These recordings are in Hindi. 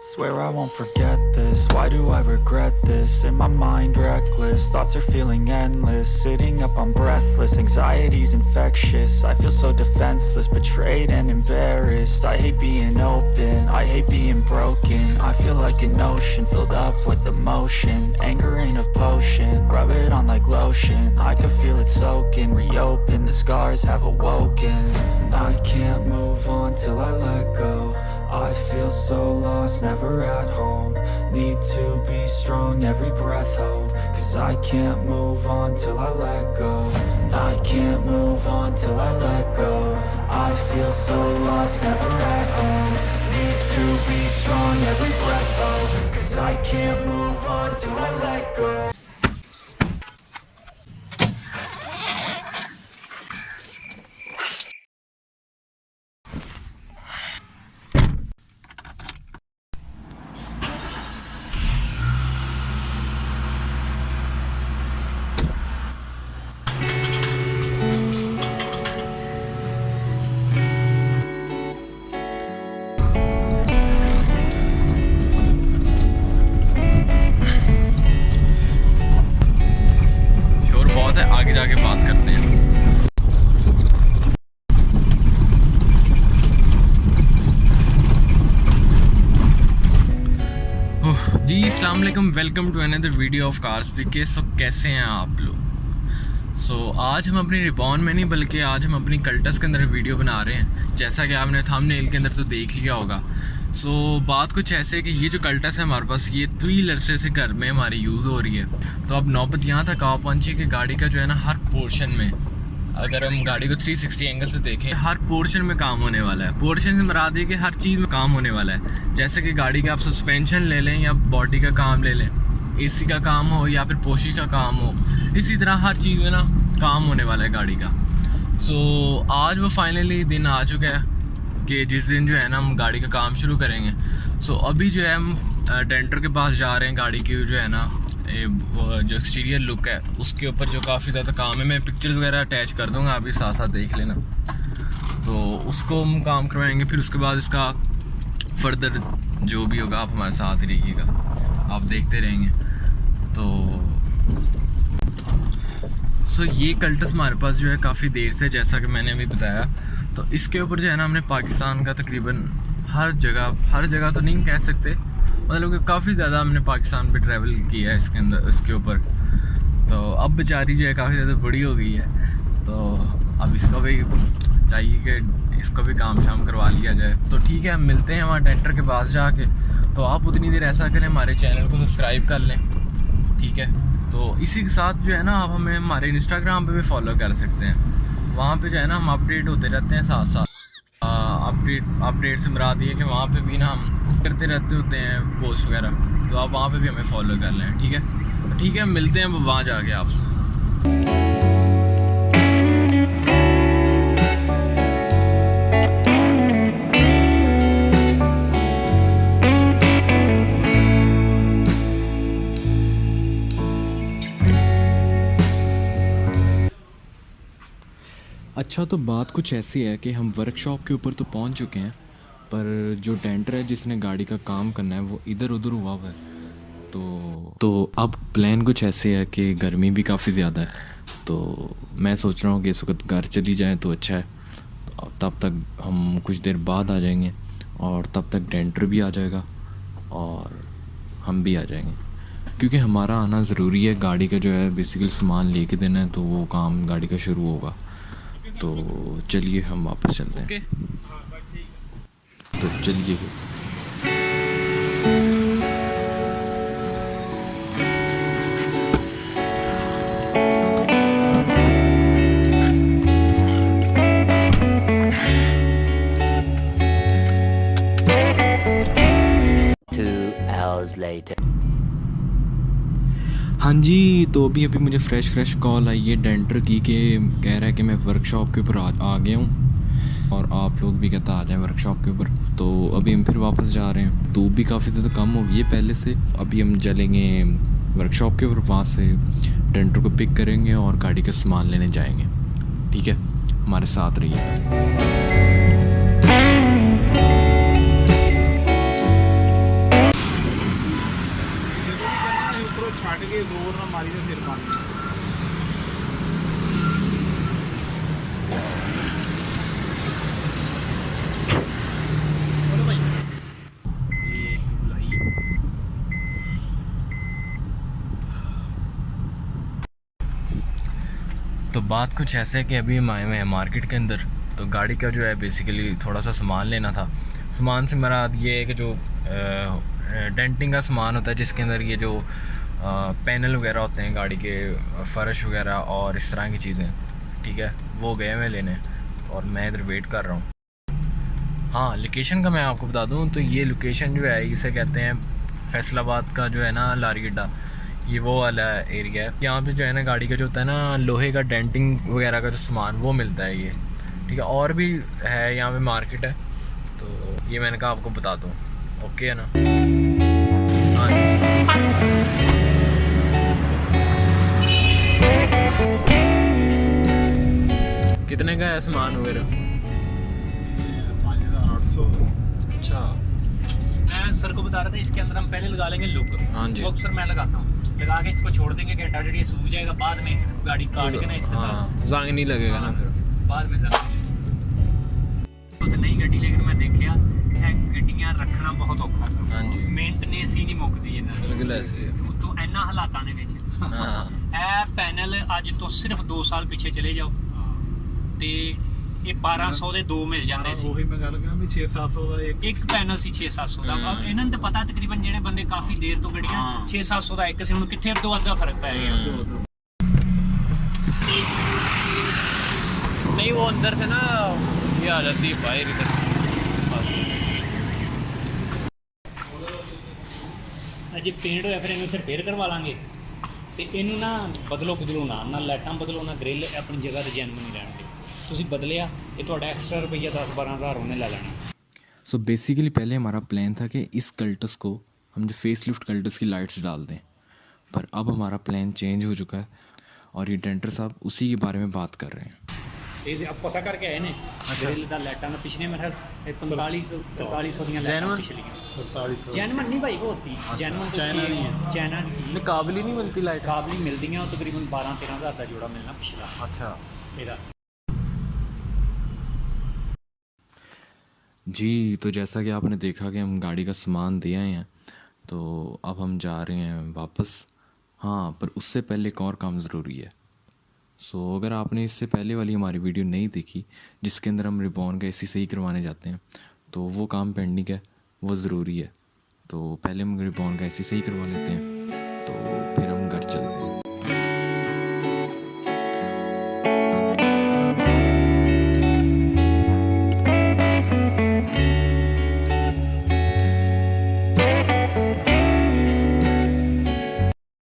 Swear I won't forget this, why do I regret this? In my mind reckless, thoughts are feeling endless. Sitting up I'm breathless, anxiety's infectious. I feel so defenseless, betrayed and embarrassed. I hate being open, I hate being broken. I feel like an ocean filled up with emotion. Anger ain't a potion, rub it on like lotion. I can feel it soaking, reopen, the scars have awoken. I can't move on till I let go. I feel so lost, never at home. Need to be strong, every breath hold. Cause I can't move on till I let go. I can't move on till I let go. I feel so lost, never at home. Need to be strong, every breath hold. Cause I can't move on till I let go. आगे जाके बात करते हैं। जी अस्सलाम वालेकुम, welcome to another video of Cars PK. So कैसे हैं आप लोग? आज हम अपनी रिबॉन में नहीं बल्कि आज हम अपनी कल्टस के अंदर वीडियो बना रहे हैं। जैसा कि आपने थंबनेल के अंदर तो देख लिया होगा। बात कुछ ऐसे है कि ये जो कल्टस है हमारे पास, ये तवील अरसे से घर में हमारी यूज़ हो रही है। तो अब नौबत यहाँ तक आ पहुँची कि गाड़ी का जो है ना हर पोर्शन में, अगर हम गाड़ी को 360 एंगल से देखें, हर पोर्शन में काम होने वाला है। पोर्शन से मराद है कि हर चीज़ में काम होने वाला है। जैसे कि गाड़ी का आप सस्पेंशन ले लें या बॉडी का काम ले लें, एसी का काम हो या फिर पोशी का काम हो, इसी तरह हर चीज़ में ना काम होने वाला है गाड़ी का। आज वो फाइनली दिन आ चुका है कि जिस दिन जो है ना हम गाड़ी का काम शुरू करेंगे। अभी जो है हम डेंटर के पास जा रहे हैं। गाड़ी की जो है ना जो एक्सटीरियर लुक है उसके ऊपर जो काफ़ी ज़्यादा काम है, मैं पिक्चर्स वगैरह अटैच कर दूँगा, आप भी साथ साथ देख लेना। तो उसको हम काम करवाएंगे, फिर उसके बाद इसका फर्दर जो भी होगा आप हमारे साथ ही रहिएगा, आप देखते रहेंगे। ये कल्टस हमारे पास जो है काफ़ी देर से, जैसा कि मैंने अभी बताया, तो इसके ऊपर जो है ना हमने पाकिस्तान का तकरीबन हर जगह तो नहीं कह सकते, मतलब कि काफ़ी ज़्यादा हमने पाकिस्तान पे ट्रैवल किया है इसके ऊपर। तो अब बेचारी जो है काफ़ी ज़्यादा बड़ी हो गई है, तो अब इसका भी चाहिए कि इसको भी काम शाम करवा लिया जाए। तो ठीक है, हम मिलते हैं वहाँ डेंटर के पास जाके। तो आप उतनी देर ऐसा करें, हमारे चैनल को सब्सक्राइब कर लें, ठीक है। तो इसी के साथ जो है ना आप हमें हमारे इंस्टाग्राम पे भी फॉलो कर सकते हैं। वहाँ पे जो है ना हम अपडेट होते रहते हैं साथ साथ। अपडेट से मुराद ये कि वहाँ पे भी ना हम करते रहते होते हैं पोस्ट वगैरह। तो आप वहाँ पे भी हमें फॉलो कर लें, ठीक है। तो ठीक है, मिलते हैं वहाँ जाके आपसे। अच्छा, तो बात कुछ ऐसी है कि हम वर्कशॉप के ऊपर तो पहुंच चुके हैं, पर जो डेंटर है जिसने गाड़ी का काम करना है वो इधर उधर हुआ है। तो अब प्लान कुछ ऐसे है कि गर्मी भी काफ़ी ज़्यादा है, तो मैं सोच रहा हूँ कि इस वक्त घर चली जाए तो अच्छा है। तब तक हम कुछ देर बाद आ जाएंगे और तब तक डेंटर भी आ जाएगा और हम भी आ जाएंगे, क्योंकि हमारा आना ज़रूरी है। गाड़ी का जो है बेसिकली सामान लेके देना है, तो वो काम गाड़ी का शुरू होगा। तो चलिए हम वापस चलते हैं। तो चलिए। हाँ जी, तो अभी मुझे फ्रेश कॉल आई है डेंटर की कि कह रहा है कि मैं वर्कशॉप के ऊपर आ गया हूँ और आप लोग भी कहता आ जाएं वर्कशॉप के ऊपर। तो अभी हम फिर वापस जा रहे हैं। धूप भी काफ़ी ज़्यादा कम हो गई है पहले से। अभी हम चलेंगे वर्कशॉप के ऊपर, वहाँ से डेंटर को पिक करेंगे और गाड़ी का सामान लेने जाएंगे, ठीक है। हमारे साथ रहिएगा। बात कुछ ऐसे है कि अभी हम आए हुए हैं मार्केट के अंदर। तो गाड़ी का जो है बेसिकली थोड़ा सा सामान लेना था। सामान से मेरा ये है कि जो डेंटिंग का सामान होता है, जिसके अंदर ये जो पैनल वगैरह होते हैं गाड़ी के, फ़र्श वगैरह और इस तरह की चीज़ें, ठीक है, वो गए हुए लेने और मैं इधर वेट कर रहा हूँ। हाँ, लोकेशन का मैं आपको बता दूँ तो ये लोकेशन जो है इसे कहते हैं फैसलाबाद का जो है ना लारी गड्ढा, ये वो वाला एरिया है। यहाँ पे जो है ना गाड़ी का जो होता है ना लोहे का डेंटिंग वगैरह का जो सामान वो मिलता है ये, ठीक है। और भी है यहाँ पे मार्केट है, तो ये मैंने कहा आपको बता दूँ। ओके है ना। हाँ, कितने का है सामान वगैरह? 5,800। अच्छा, मैं सर को बता रहा था इसके अंदर हम पहले लगा लेंगे लुक। हाँ जी। लुक सर मैं लगाता हूँ, लगा के इसको छोड़ देंगे घंटा डेढ़, ये सूख जाएगा। बाद में इस गाड़ी काट के ना इसके साथ जंग नहीं लगेगा ना फिर बाद में जरा तो नई गड्डी, लेकिन मैं देखिया गड्डियां रखना बहुत औखा है। हाँ जी, मेंटेनेंस ही नहीं मुकदी इन्हां दी। बिल्कुल ऐसे ही है। तो इन्ना हालातां दे विच ਇਹ ਪੈਨਲ ਅੱਜ ਤੋਂ ਸਿਰਫ 2 ਸਾਲ ਪਿੱਛੇ ਚਲੇ ਜਾਓ ਤੇ ਇਹ 1200 ਦੇ 2 ਮਿਲ ਜਾਂਦੇ ਸੀ। ਉਹੀ ਮੈਂ ਗੱਲ ਕਰਾਂ ਵੀ 6-700 ਦਾ ਇੱਕ ਪੈਨਲ ਸੀ 6-700 ਦਾ। ਇਹਨਾਂ ਨੂੰ ਤਾਂ ਪਤਾ ਤਕਰੀਬਨ ਜਿਹੜੇ ਬੰਦੇ ਕਾਫੀ ਦੇਰ ਤੋਂ ਗੱਡੀਆਂ 6-700 ਦਾ ਇੱਕ ਸੀ, ਹੁਣ ਕਿੱਥੇ ਅੱਧਾ ਫਰਕ ਪੈ ਗਿਆ। नहीं, वो अंदर से ना ये आ जाती है बाहर इधर। ਜੇ ਪੇਂਟ ਹੋਇਆ ਫਿਰ ਇਹਨੂੰ ਫਿਰ ਫੇਰ ਕਰਵਾ ਲਾਂਗੇ ਤੇ ਇਹਨੂੰ ਨਾ ਬਦਲੋ ਨਾ ਲਾਈਟਾਂ ਬਦਲੋ ਨਾ ਗ੍ਰਿਲ ਆਪਣੀ ਜਗ੍ਹਾ ਤੇ ਜੈਨੂਇਨ ਨਹੀਂ ਰਹਿਣਗੇ। ਤੁਸੀਂ ਬਦਲਿਆ ਇਹ ਤੁਹਾਡਾ ਐਕਸਟਰਾ रुपया 10-12 हज़ार ਉਹਨੇ ਲੈ ਲੈਣਾ। सो बेसिकली पहले हमारा प्लान था कि इस कल्टस को हम जो फेस लिफ्ट कल्टस की लाइट्स डाल दें, पर अब हमारा प्लान चेंज हो चुका है और ये डेंटर साहब उसी के बारे में बात कर रहे हैं। ਇਹ ਆਪ ਪਤਾ ਕਰਕੇ ਆਏ ਨੇ ਗ੍ਰਿਲ ਦਾ ਲਾਈਟਾਂ ਦਾ ਪਿਛਲੇ ਮੇਰੇ 4500 ਦੀਆਂ ਲਾਈਟਾਂ ਪਿਛਲੀਆਂ 4700। ਜੈਨੂਇਨ ਨਹੀਂ ਭਾਈ ਹੋਤੀ ਜੈਨੂਇਨ ਚਾਈਨਾ ਦੀ ਹੈ। ਚਾਈਨਾ ਦੀ काबिल ही नहीं मिलती लाइट। ਕਾਬਲੀ ਮਿਲਦੀਆਂ ਉਹ ਤਕਰੀਬਨ 12-13 ਹਜ਼ਾਰ ਦਾ ਜੋੜਾ ਮਿਲਣਾ ਪਿਛਲਾ अच्छा ਇਹਦਾ। जी, तो जैसा कि आपने देखा कि हम गाड़ी का सामान दे आए हैं, तो अब हम जा रहे हैं वापस। हाँ, पर उससे पहले एक और काम ज़रूरी है। सो अगर आपने इससे पहले वाली हमारी वीडियो नहीं देखी जिसके अंदर हम रिबॉन का एसी सही करवाने जाते हैं, तो वो काम पेंडिंग है, वो ज़रूरी है। तो पहले हम रिबॉन का एसी सही करवा लेते हैं, तो फिर हम घर चलते हैं।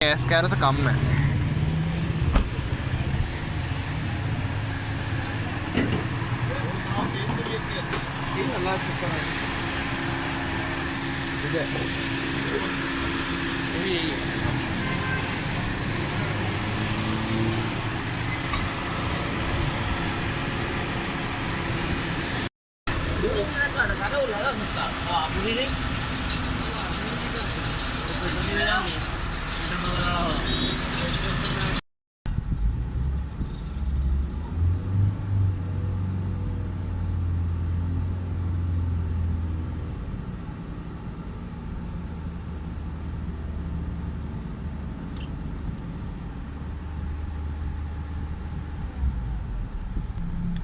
गैस कह रहा था कम है।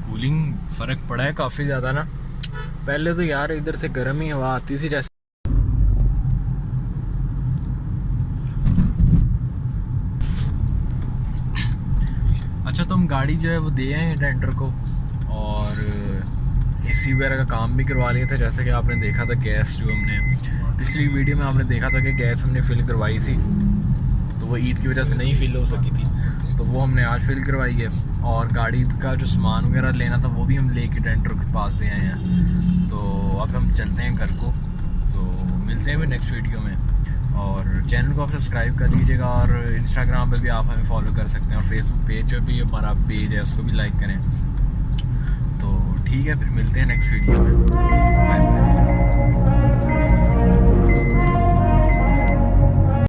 कूलिंग फ़र्क पड़ा है काफ़ी ज़्यादा ना। पहले तो यार इधर से गर्म ही हवा आती थी जैसे। अच्छा, तो हम गाड़ी जो है वो दे आए हैं डेंटर को और एसी वगैरह का काम भी करवा लिया था। जैसे कि आपने देखा था गैस जो हमने पिछली वीडियो में आपने देखा था कि गैस हमने फिल करवाई थी, तो वो ईद की वजह से नहीं फिल हो सकी थी, तो वो हमने आज फिल करवाई है। और गाड़ी का जो सामान वगैरह लेना था वो भी हम लेके डेंटर के पास ले आए हैं। तो अब हम चलते हैं घर को। तो मिलते हैं फिर नेक्स्ट वीडियो में, और चैनल को आप सब्सक्राइब कर लीजिएगा और इंस्टाग्राम पे भी आप हमें फॉलो कर सकते हैं, और फेसबुक पेज जो भी हमारा पेज है उसको भी लाइक करें। तो ठीक है, फिर मिलते हैं नेक्स्ट वीडियो में।